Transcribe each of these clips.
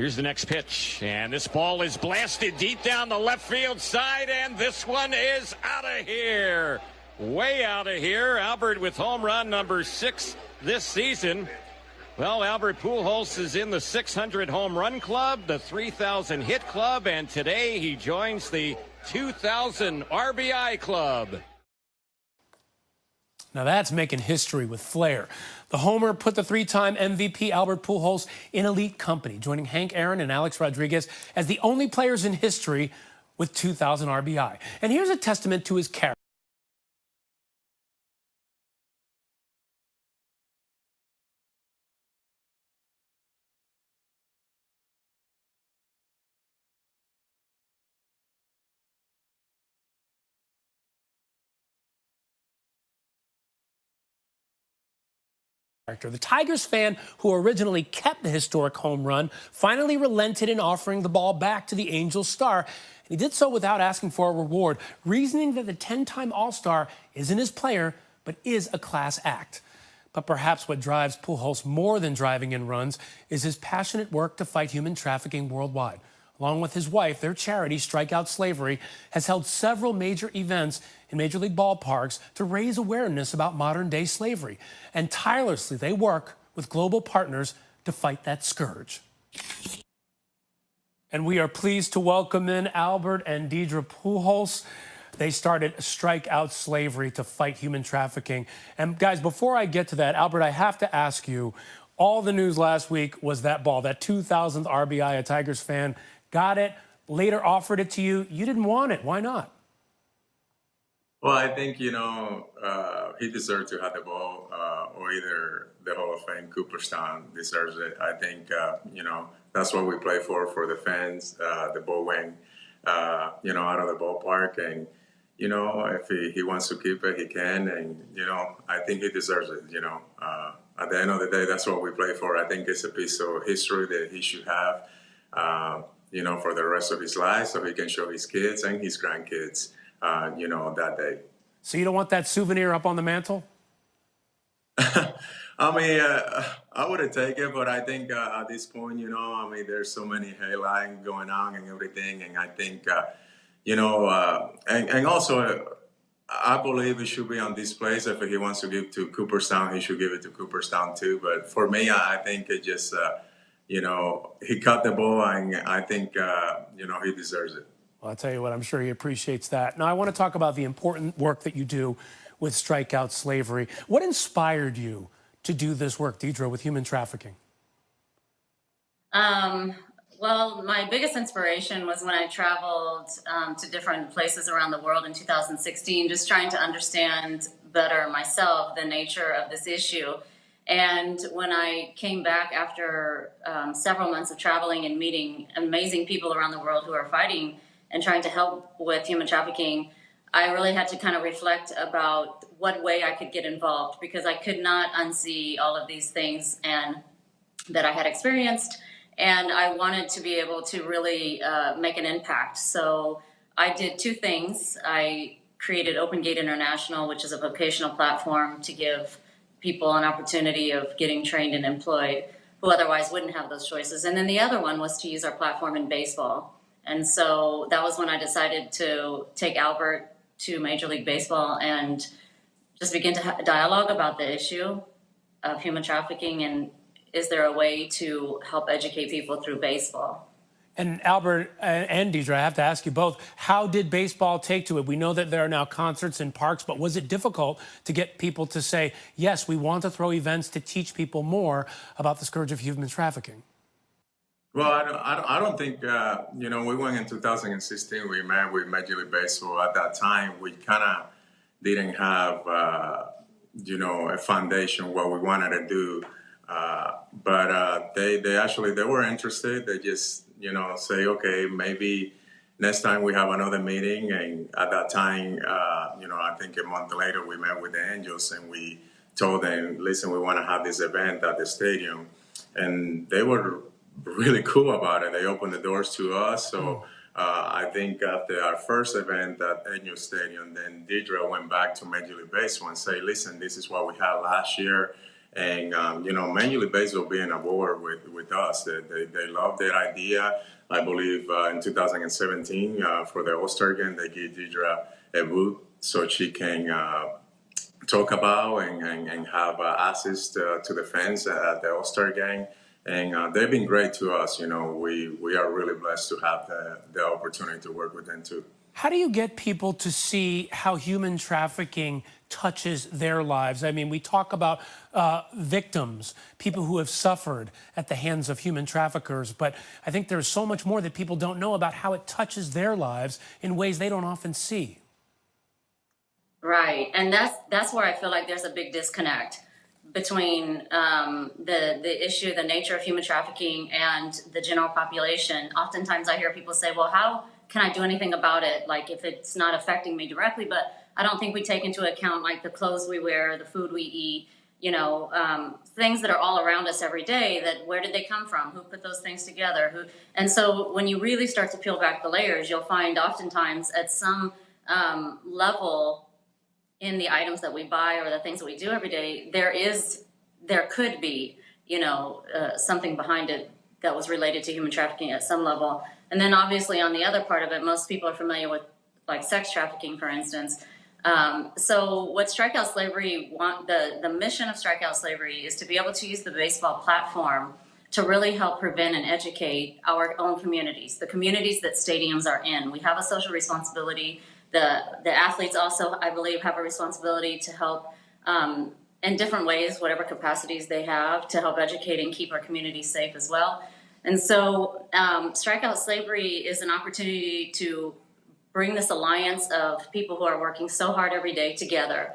Here's the next pitch, and this ball is blasted deep down the left field side, and this one is out of here. Way out of here. Albert with home run number 6 this season. Well, Albert Pujols is in the 600 home run club, the 3,000 hit club, and today he joins the 2,000 RBI club. Now that's making history with flair. The homer put the 3-time MVP Albert Pujols in elite company, joining Hank Aaron and Alex Rodriguez as the only players in history with 2,000 RBI. And here's a testament to his character. The Tigers fan who originally kept the historic home run finally relented in offering the ball back to the Angels star. He did so without asking for a reward, reasoning that the 10-time All-Star isn't his player, but is a class act. But perhaps what drives Pujols more than driving in runs is his passionate work to fight human trafficking worldwide. Along with his wife, their charity, Strike Out Slavery, has held several major events in Major League ballparks to raise awareness about modern-day slavery. And tirelessly, they work with global partners to fight that scourge. And we are pleased to welcome in Albert and Deidre Pujols. They started Strike Out Slavery to fight human trafficking. And guys, before I get to that, Albert, I have to ask you, all the news last week was that ball, that 2,000th RBI, a Tigers fan got it, later offered it to you. You didn't want it. Why not? Well, I think, he deserved to have the ball, or either the Hall of Fame Cooperstown deserves it. I think, that's what we play for the fans, the ball wing, out of the ballpark. And, if he wants to keep it, he can. And, I think he deserves it, At the end of the day, that's what we play for. I think it's a piece of history that he should have, for the rest of his life, so he can show his kids and his grandkids, that day. So you don't want that souvenir up on the mantle? I mean, I would take it, but I think at this point, there's so many headlines going on and everything, and I think, and also, I believe it should be on display. So if he wants to give to Cooperstown, he should give it to Cooperstown too. But for me, I think it just, he cut the ball, and I think, he deserves it. Well, I'll tell you what, I'm sure he appreciates that. Now, I want to talk about the important work that you do with Strike Out Slavery. What inspired you to do this work, Deidre, with human trafficking? Well, my biggest inspiration was when I traveled to different places around the world in 2016, just trying to understand better myself the nature of this issue. And when I came back after several months of traveling and meeting amazing people around the world who are fighting and trying to help with human trafficking, I really had to kind of reflect about what way I could get involved, because I could not unsee all of these things and that I had experienced. And I wanted to be able to really make an impact. So I did 2 things. I created Open Gate International, which is a vocational platform to give people an opportunity of getting trained and employed who otherwise wouldn't have those choices. And then the other one was to use our platform in baseball. And so that was when I decided to take Albert to Major League Baseball and just begin to dialogue about the issue of human trafficking, and is there a way to help educate people through baseball? And Albert and Deidre, I have to ask you both, how did baseball take to it? We know that there are now concerts in parks, but was it difficult to get people to say, yes, we want to throw events to teach people more about the scourge of human trafficking? Well, I don't think, we went in 2016, we met with Major League Baseball. At that time, we kind of didn't have, a foundation, what we wanted to do. But they were interested. They just, say, okay, maybe next time we have another meeting. And at that time, I think a month later, we met with the Angels and we told them, listen, we want to have this event at the stadium. And they were really cool about it. They opened the doors to us. So I think after our first event at Angel Stadium, then Deidre went back to Major League Baseball and say, listen, this is what we had last year. And, Major League Baseball being aboard with us, they love that idea. I believe in 2017 for the All-Star game, they gave Deidre a booth so she can talk about and have access to the fans at the All-Star game. And they've been great to us. We are really blessed to have the opportunity to work with them too. How do you get people to see how human trafficking touches their lives? I mean, we talk about victims, people who have suffered at the hands of human traffickers, but I think there's so much more that people don't know about how it touches their lives in ways they don't often see. Right, and that's where I feel like there's a big disconnect between the issue, the nature of human trafficking, and the general population. Oftentimes I hear people say, well, how can I do anything about it? Like, if it's not affecting me directly, but I don't think we take into account like the clothes we wear, the food we eat, things that are all around us every day. That where did they come from? Who put those things together? And so when you really start to peel back the layers, you'll find oftentimes at some level in the items that we buy or the things that we do every day, there could be, something behind it that was related to human trafficking at some level. And then obviously on the other part of it, most people are familiar with like sex trafficking, for instance. So what Strikeout Slavery the mission of Strikeout Slavery is to be able to use the baseball platform to really help prevent and educate our own communities, the communities that stadiums are in. We have a social responsibility. The athletes also, I believe, have a responsibility to help in different ways, whatever capacities they have, to help educate and keep our communities safe as well. And so Strikeout Slavery is an opportunity to bring this alliance of people who are working so hard every day together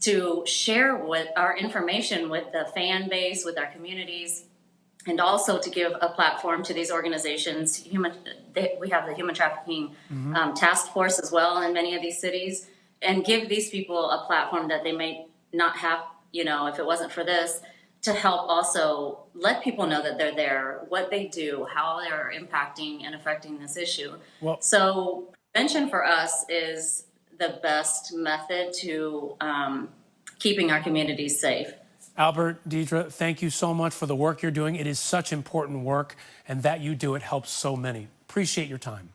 to share our information with the fan base, with our communities, and also to give a platform to these organizations. We have the Human Trafficking Task Force as well in many of these cities, and give these people a platform that they may not have, if it wasn't for this, to help also let people know that they're there, what they do, how they're impacting and affecting this issue. Well, so prevention for us is the best method to keeping our communities safe. Albert, Deidre, thank you so much for the work you're doing. It is such important work, and that you do it helps so many. Appreciate your time.